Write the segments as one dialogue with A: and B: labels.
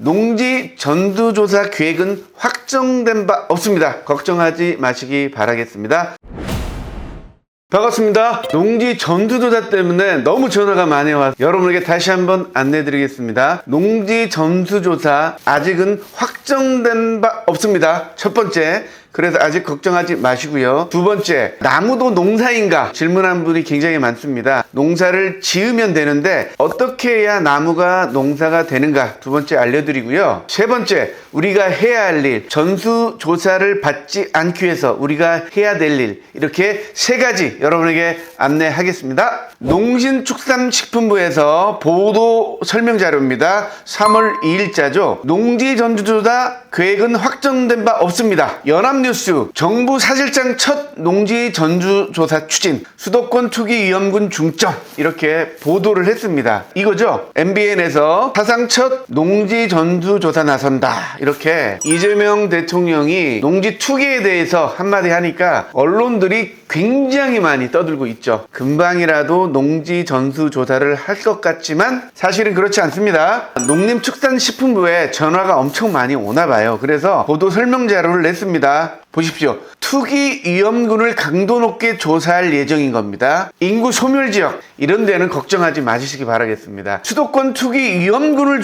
A: 농지 전두조사 계획은 확정된 바 없습니다. 걱정하지 마시기 바라겠습니다. 반갑습니다. 농지 전수조사 때문에 너무 전화가 많이 와서 여러분에게 다시 한번 안내드리겠습니다. 농지 전수조사 아직은 확정된 바 없습니다. 첫 번째, 그래서 아직 걱정하지 마시고요. 두 번째, 나무도 농사인가 질문한 분이 굉장히 많습니다. 농사를 지으면 되는데 어떻게 해야 나무가 농사가 되는가 두 번째 알려드리고요. 세 번째, 우리가 해야 할 일, 전수조사를 받지 않기 위해서 우리가 해야 될 일, 이렇게 세 가지 여러분에게 안내하겠습니다. 농신축산식품부에서 보도 설명 자료입니다. 3월 2일자죠. 농지 전수조사 계획은 확정된 바 없습니다. 연합뉴스, 정부 사실상 첫 농지 전수조사 추진, 수도권 투기 위험군 중점, 이렇게 보도를 했습니다. 이거죠. MBN에서 사상 첫 농지 전수조사 나선다, 이렇게 이재명 대통령이 농지 투기에 대해서 한마디 하니까 언론들이 굉장히 많이 떠들고 있죠. 금방이라도 농지 전수조사를 할 것 같지만 사실은 그렇지 않습니다. 농림축산식품부에 전화가 엄청 많이 오나 봐요. 그래서 보도 설명 자료를 냈습니다. 보십시오. 투기 위험군을 강도 높게 조사할 예정인 겁니다. 인구 소멸 지역 이런 데는 걱정하지 마시기 바라겠습니다. 수도권 투기 위험군을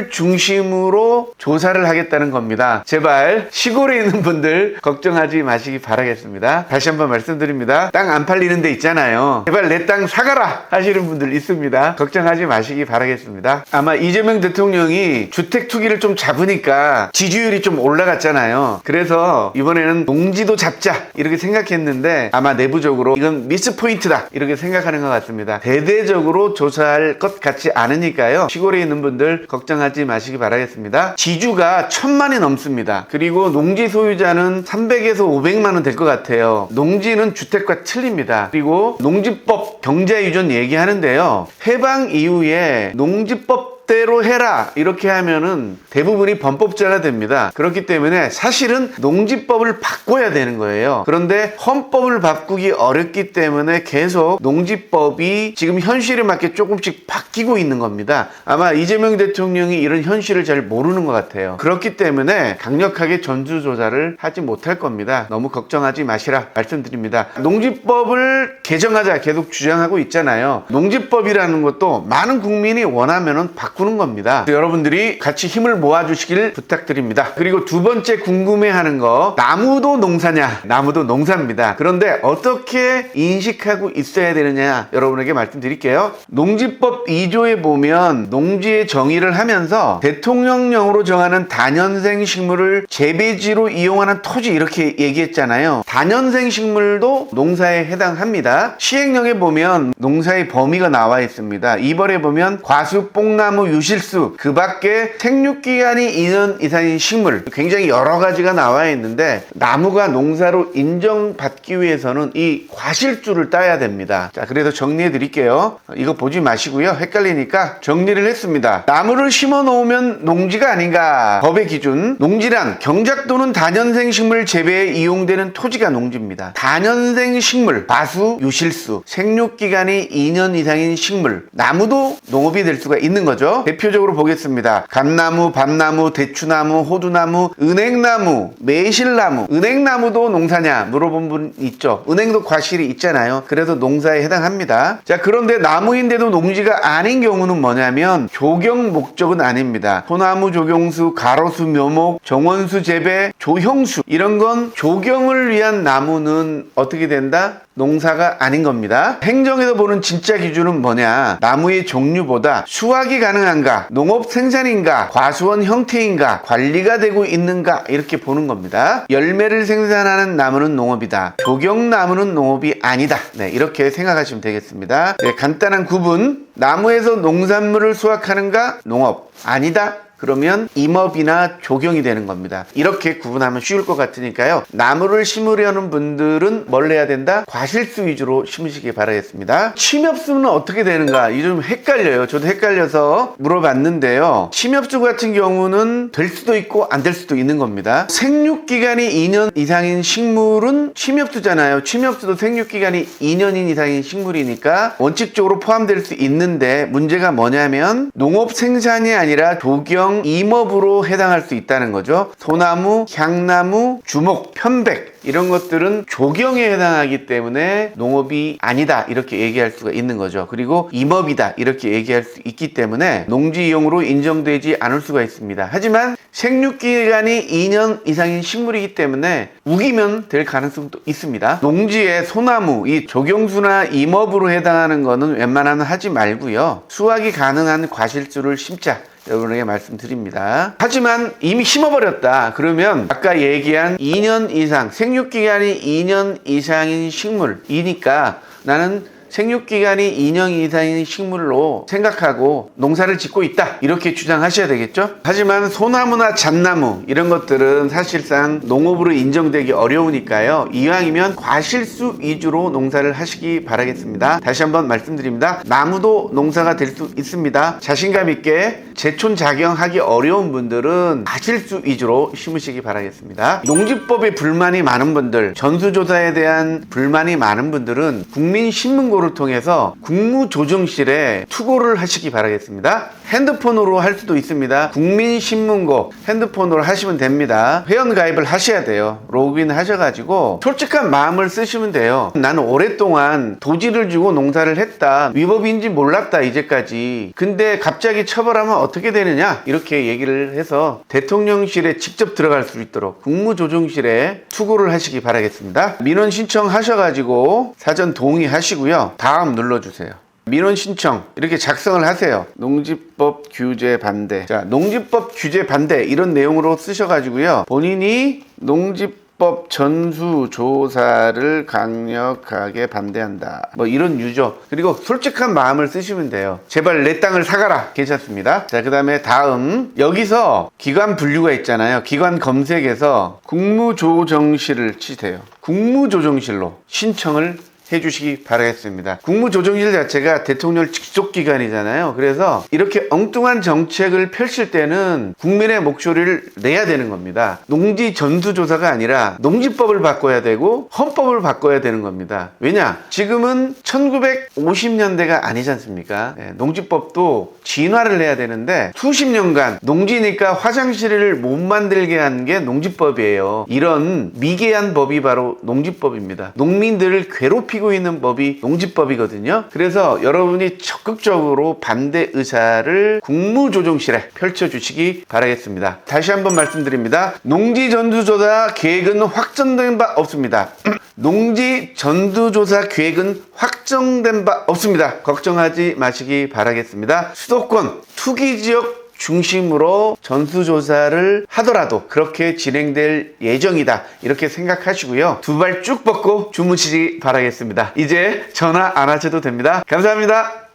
A: 중심으로 조사를 하겠다는 겁니다. 제발 시골에 있는 분들 걱정하지 마시기 바라겠습니다. 다시 한번 말씀드립니다. 땅 안 팔리는 데 있잖아요. 제발 내 땅 사가라 하시는 분들 있습니다. 걱정하지 마시기 바라겠습니다. 아마 이재명 대통령이 주택 투기를 좀 잡으니까 지지율이 좀 올라갔잖아요. 그래서 이번에는 농지도 잡자 이렇게 생각했는데 아마 내부적으로 이건 미스 포인트다 이렇게 생각하는 것 같습니다. 대대적으로 조사할 것 같지 않으니까요. 시골에 있는 분들 걱정하지 마시기 바라겠습니다. 지주가 1000만이 넘습니다. 그리고 농지 소유자는 300에서 500만 원 될 것 같아요. 농지는 주택과 틀립니다. 그리고 농지법 경자유전 얘기하는데요. 해방 이후에 농지법 대로 해라 이렇게 하면은 대부분이 범법자가 됩니다. 그렇기 때문에 사실은 농지법을 바꿔야 되는 거예요. 그런데 헌법을 바꾸기 어렵기 때문에 계속 농지법이 지금 현실에 맞게 조금씩 바뀌고 있는 겁니다. 아마 이재명 대통령이 이런 현실을 잘 모르는 것 같아요. 그렇기 때문에 강력하게 전수조사를 하지 못할 겁니다. 너무 걱정하지 마시라 말씀드립니다. 농지법을 개정하자 계속 주장하고 있잖아요. 농지법이라는 것도 많은 국민이 원하면은 바꾸는 겁니다. 여러분들이 같이 힘을 모아주시길 부탁드립니다. 그리고 두 번째 궁금해하는 거, 나무도 농사냐? 나무도 농사입니다. 그런데 어떻게 인식하고 있어야 되느냐 여러분에게 말씀드릴게요. 농지법 2조에 보면 농지의 정의를 하면서 대통령령으로 정하는 다년생 식물을 재배지로 이용하는 토지 이렇게 얘기했잖아요. 다년생 식물도 농사에 해당합니다. 시행령에 보면 농사의 범위가 나와 있습니다. 2벌에 보면 과수, 뽕나무, 유실수, 그 밖에 생육기간이 2년 이상인 식물 굉장히 여러 가지가 나와 있는데 나무가 농사로 인정받기 위해서는 이 과실주를 따야 됩니다. 자, 그래서 정리해 드릴게요. 이거 보지 마시고요. 헷갈리니까 정리를 했습니다. 나무를 심어 놓으면 농지가 아닌가? 법의 기준, 농지란 경작 또는 다년생 식물 재배에 이용되는 토지가 농지입니다. 다년생 식물, 과수, 유실수, 생육기간이 2년 이상인 식물, 나무도 농업이 될 수가 있는 거죠. 대표적으로 보겠습니다. 감나무, 밤나무, 대추나무, 호두나무, 은행나무, 매실나무. 은행나무도 농사냐 물어본 분 있죠. 은행도 과실이 있잖아요. 그래서 농사에 해당합니다. 자, 그런데 나무인데도 농지가 아닌 경우는 뭐냐면 조경 목적은 아닙니다. 소나무, 조경수, 가로수, 묘목, 정원수 재배, 조형수 이런 건 조경을 위한 나무는 어떻게 된다? 농사가 아닌 겁니다. 행정에서 보는 진짜 기준은 뭐냐? 나무의 종류보다 수확이 가능한가? 농업 생산인가? 과수원 형태인가? 관리가 되고 있는가? 이렇게 보는 겁니다. 열매를 생산하는 나무는 농업이다. 조경나무는 농업이 아니다. 네, 이렇게 생각하시면 되겠습니다. 네, 간단한 구분. 나무에서 농산물을 수확하는가? 농업. 아니다. 그러면 임업이나 조경이 되는 겁니다. 이렇게 구분하면 쉬울 것 같으니까요. 나무를 심으려는 분들은 뭘 해야 된다? 과실수 위주로 심으시기 바라겠습니다. 침엽수는 어떻게 되는가? 이 좀 헷갈려요. 저도 헷갈려서 물어봤는데요. 침엽수 같은 경우는 될 수도 있고 안 될 수도 있는 겁니다. 생육기간이 2년 이상인 식물은 침엽수잖아요. 침엽수도 생육기간이 2년인 이상인 식물이니까 원칙적으로 포함될 수 있는데 문제가 뭐냐면 농업 생산이 아니라 조경, 임업으로 해당할 수 있다는 거죠. 소나무, 향나무, 주목, 편백 이런 것들은 조경에 해당하기 때문에 농업이 아니다 이렇게 얘기할 수가 있는 거죠. 그리고 임업이다 이렇게 얘기할 수 있기 때문에 농지이용으로 인정되지 않을 수가 있습니다. 하지만 생육기간이 2년 이상인 식물이기 때문에 우기면 될 가능성도 있습니다. 농지에 소나무, 이 조경수나 임업으로 해당하는 거는 웬만하면 하지 말고요. 수확이 가능한 과실수를 심자. 여러분에게 말씀드립니다. 하지만 이미 심어버렸다. 그러면 아까 얘기한 2년 이상, 생육기간이 2년 이상인 식물이니까 나는 생육기간이 2년 이상인 식물로 생각하고 농사를 짓고 있다 이렇게 주장하셔야 되겠죠. 하지만 소나무나 잣나무 이런 것들은 사실상 농업으로 인정되기 어려우니까요. 이왕이면 과실수 위주로 농사를 하시기 바라겠습니다. 다시 한번 말씀드립니다. 나무도 농사가 될 수 있습니다. 자신감 있게 제촌작용하기 어려운 분들은 과실수 위주로 심으시기 바라겠습니다. 농지법에 불만이 많은 분들, 전수조사에 대한 불만이 많은 분들은 국민신문고 를 통해서 국무조정실에 투고를 하시기 바라겠습니다. 핸드폰으로 할 수도 있습니다. 국민신문고 핸드폰으로 하시면 됩니다. 회원가입을 하셔야 돼요. 로그인 하셔가지고 솔직한 마음을 쓰시면 돼요. 나는 오랫동안 도지를 주고 농사를 했다. 위법인지 몰랐다 이제까지. 근데 갑자기 처벌하면 어떻게 되느냐 이렇게 얘기를 해서 대통령실에 직접 들어갈 수 있도록 국무조정실에 투고를 하시기 바라겠습니다. 민원 신청하셔가지고 사전 동의하시고요. 다음 눌러주세요. 민원 신청 이렇게 작성을 하세요. 농지법 규제 반대. 자, 농지법 규제 반대 이런 내용으로 쓰셔가지고요. 본인이 농지법 전수조사를 강력하게 반대한다. 뭐 이런 유저. 그리고 솔직한 마음을 쓰시면 돼요. 제발 내 땅을 사가라. 괜찮습니다. 자, 그 다음에 다음. 여기서 기관 분류가 있잖아요. 기관 검색에서 국무조정실을 치세요. 국무조정실로 신청을 해주시기 바라겠습니다. 국무조정실 자체가 대통령 직속기관이잖아요. 그래서 이렇게 엉뚱한 정책을 펼칠 때는 국민의 목소리를 내야 되는 겁니다. 농지 전수조사가 아니라 농지법을 바꿔야 되고 헌법을 바꿔야 되는 겁니다. 왜냐? 지금은 1950년대가 아니지 않습니까? 네, 농지법도 진화를 해야 되는데 수십 년간 농지니까 화장실을 못 만들게 한 게 농지법이에요. 이런 미개한 법이 바로 농지법입니다. 농민들을 괴롭히고 있는 법이 농지법이거든요. 그래서 여러분이 적극적으로 반대 의사를 국무조정실에 펼쳐주시기 바라겠습니다. 다시 한번 말씀드립니다. 농지 전수조사 계획은 확정된 바 없습니다. 농지 전수조사 계획은 확정된 바 없습니다. 걱정하지 마시기 바라겠습니다. 수도권 투기지역 중심으로 전수조사를 하더라도 그렇게 진행될 예정이다 이렇게 생각하시고요. 두 발 쭉 뻗고 주무시기 바라겠습니다. 이제 전화 안 하셔도 됩니다. 감사합니다.